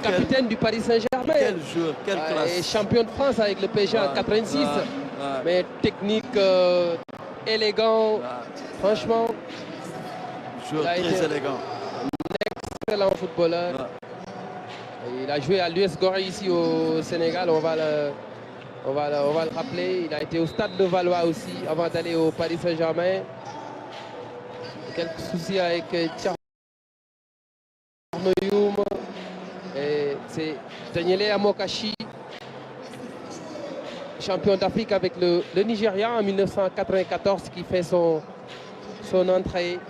capitaine du Paris Saint-Germain. Quel joueur, quelle classe. Et champion de France avec le PSG en 86. Mais technique, élégant, franchement. Joueur très élégant. Excellent footballeur. Il a joué à l'US Gorée ici au Sénégal, on va le rappeler. Il a été au Stade de Valois aussi avant d'aller au Paris Saint-Germain. Quelques soucis avec Thierno Youm. Et c'est Daniele Amokachi, champion d'Afrique avec le Nigeria en 1994, qui fait son entrée.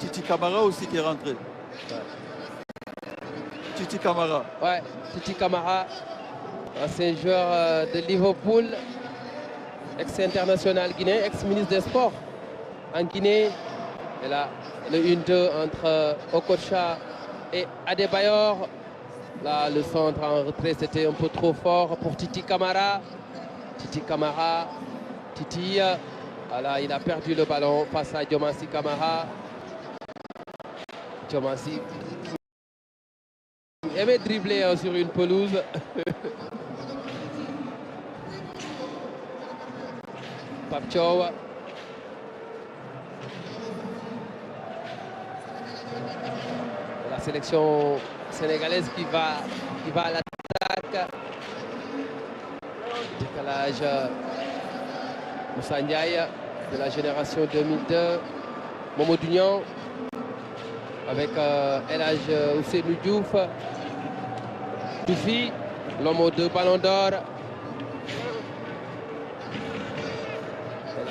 Titi Camara aussi qui est rentré. Titi Camara. Ouais, Titi Camara, ancien joueur de Liverpool, ex-international guinéen, ex-ministre des Sports en Guinée. Et là, le 1-2 entre Okocha et Adebayor. Là, le centre en retrait, c'était un peu trop fort pour Titi Camara. Titi Camara, Titi, voilà, il a perdu le ballon face à Diomansy Camara. Diomansy aimait dribbler sur une pelouse. Pape Thiaw. La sélection sénégalaise qui va à l'attaque. Décalage Moussa Ndiaye de la génération 2002. Momo Dugnan avec El Hadj Ousseynou Diouf. Doufi, l'homme aux 2 ballons d'or.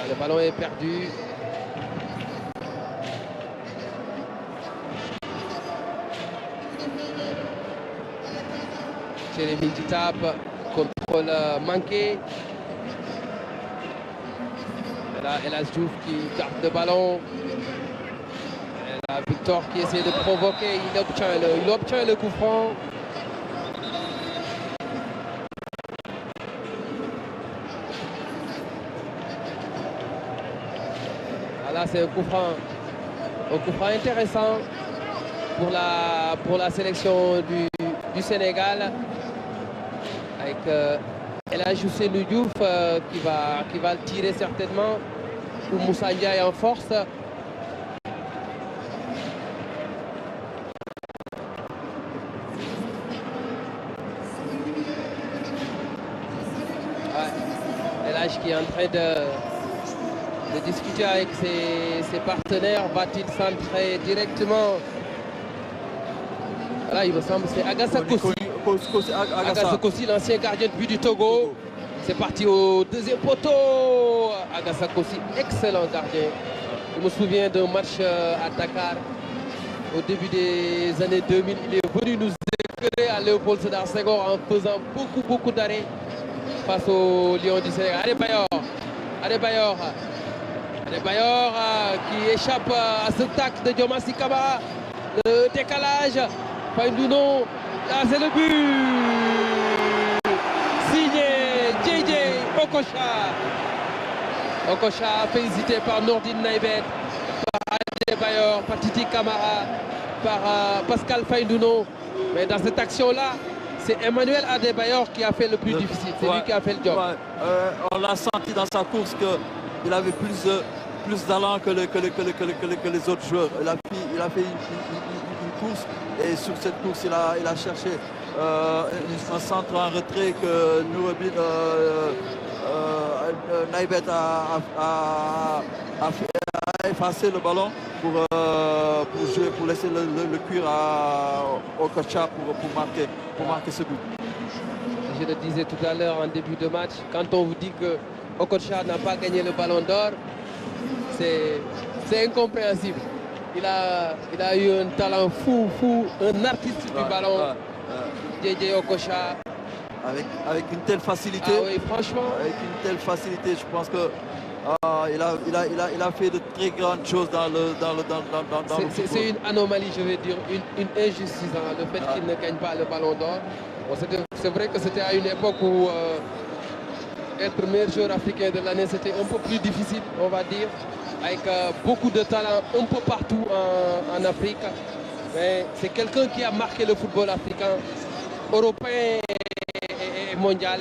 Le ballon est perdu. Jérémy qui tape, contrôle manqué. Et là, El Hadj Diouf qui garde le ballon. Et là, Victor qui essaie de provoquer, il obtient le coup franc. Là, c'est un coup franc intéressant pour la sélection du Sénégal, avec El Hadj Ousseynou Diouf qui va le tirer certainement, ou Moussa Ndiaye en force. El Hadj qui est en train de discuter avec ses partenaires. Va-t-il centrer directement? Là, il me semble que c'est Agassa Kossi. Agassa Kossi, l'ancien gardien de but du Togo. C'est parti au deuxième poteau. Agassa Kossi, excellent gardien. Je me souviens d'un match à Dakar au début des années 2000. Il est venu nous éclairer à Léopold Sédar Senghor en faisant beaucoup d'arrêts face au Lion du Sénégal. Adebayor qui échappe à ce tac de Diomansy Camara. Le décalage. Faïndouno. Là, c'est le but. Signé JJ Okocha. Okocha félicité par Nourdine Naïbet, par Adebayor, par Titi Camara, par Pascal Faïndouno. Mais dans cette action-là, c'est Emmanuel Adebayor qui a fait le plus difficile. C'est lui qui a fait le job. On l'a senti dans sa course qu'il avait plus d'allant que les autres joueurs. Il a fait une course, et sur cette course, il a cherché un centre en retrait que Naïbet a effacé le ballon pour laisser le cuir à Okocha pour marquer ce but. Je le disais tout à l'heure en début de match, quand on vous dit que Okocha n'a pas gagné le ballon d'or, c'est incompréhensible. Il a eu un talent fou, un artiste du ballon. JJ Okocha. Avec une telle facilité. Ah oui, franchement. Avec une telle facilité, je pense que il a fait de très grandes choses dans le c'est une anomalie, je vais dire, une injustice, hein, le fait qu'il ne gagne pas le ballon d'or. Bon, c'est vrai que c'était à une époque où être meilleur joueur africain de l'année, c'était un peu plus difficile, on va dire, avec beaucoup de talent un peu partout en Afrique. Mais c'est quelqu'un qui a marqué le football africain, européen et mondial.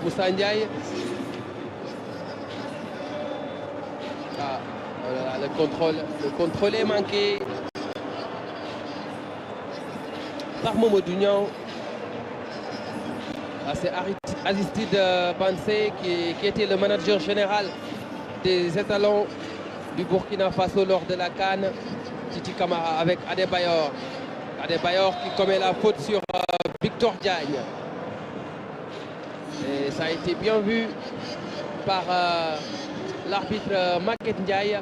Moussa Ndiaye. Ah, voilà, le contrôle est manqué par Mamadou Niang. Ah, c'est Aristide Bansé qui était le manager général des étalons du Burkina Faso lors de la CAN. Titi Camara avec Adebayor. Adebayor qui commet la faute sur Victor Diagne. Et ça a été bien vu par l'arbitre Maguette Ndiaye.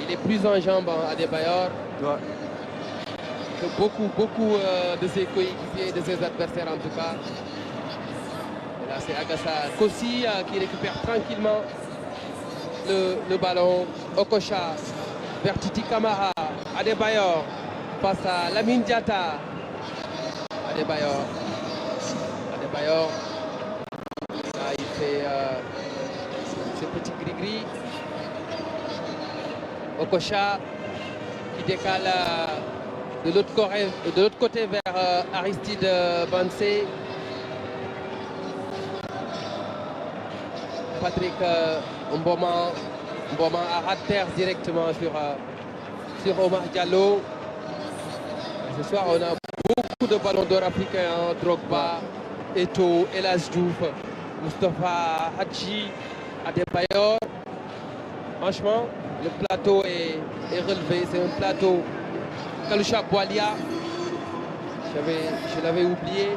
Il est plus en jambes, Adebayor. Ouais. Que beaucoup de ses coéquipiers, de ses adversaires en tout cas. Et là c'est Agassa Kossi qui récupère tranquillement le ballon. Okocha vers Titi Camara. Adebayor face à Lamine Diatta. Adebayor. Là il fait ce petit gris-gris. Okocha qui décale de l'autre côté vers Aristide Bansé. Patrick Mboma a ras de terre directement sur Omar Diallo. Ce soir, on a beaucoup de ballons d'or africains. Drogba, Eto'o, El Hadji Diouf, Moustapha Hadji, Adebayor. Franchement, le plateau est relevé. C'est un plateau Kalusha Boualia. Je l'avais oublié.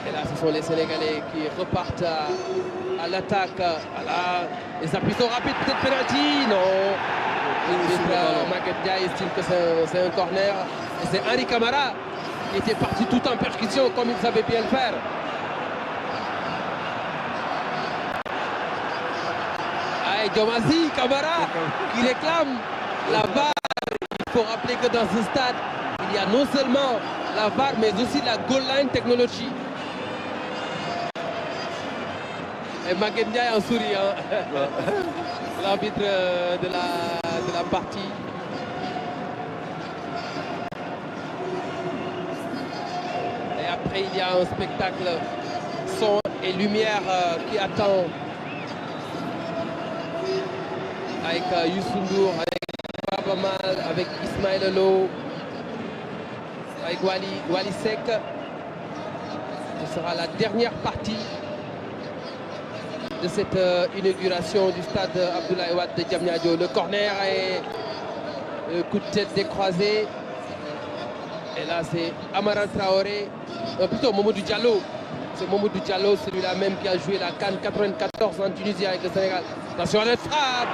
Et là, ce sont les Sénégalais qui repartent à l'attaque. Voilà. Les appuis sont rapides, peut-être penalty. Non. Maguette Ndiaye estime que c'est un corner. Et c'est Henri Camara qui était parti tout en percussion comme il savait bien le faire. Ah, et Diomazi Camara qui réclame la VAR. Il faut rappeler que dans ce stade, il y a non seulement la VAR, mais aussi la goal line technology. Et Maguette Ndiaye en souriant, l'arbitre de la partie. Et après, il y a un spectacle son et lumière qui attend avec Youssou N'Dour, avec Baba Mal, avec Ismaël Lo, avec Wally Seck. Ce sera la dernière partie de cette inauguration du stade Abdoulaye Wade de Diamniadio. Le corner et le coup de tête décroisé. Et là, c'est Amara Traoré, plutôt Mamadou Diallo. C'est Mamadou Diallo, celui-là même qui a joué la CAN 94 en Tunisie avec le Sénégal. Attention à la frappe.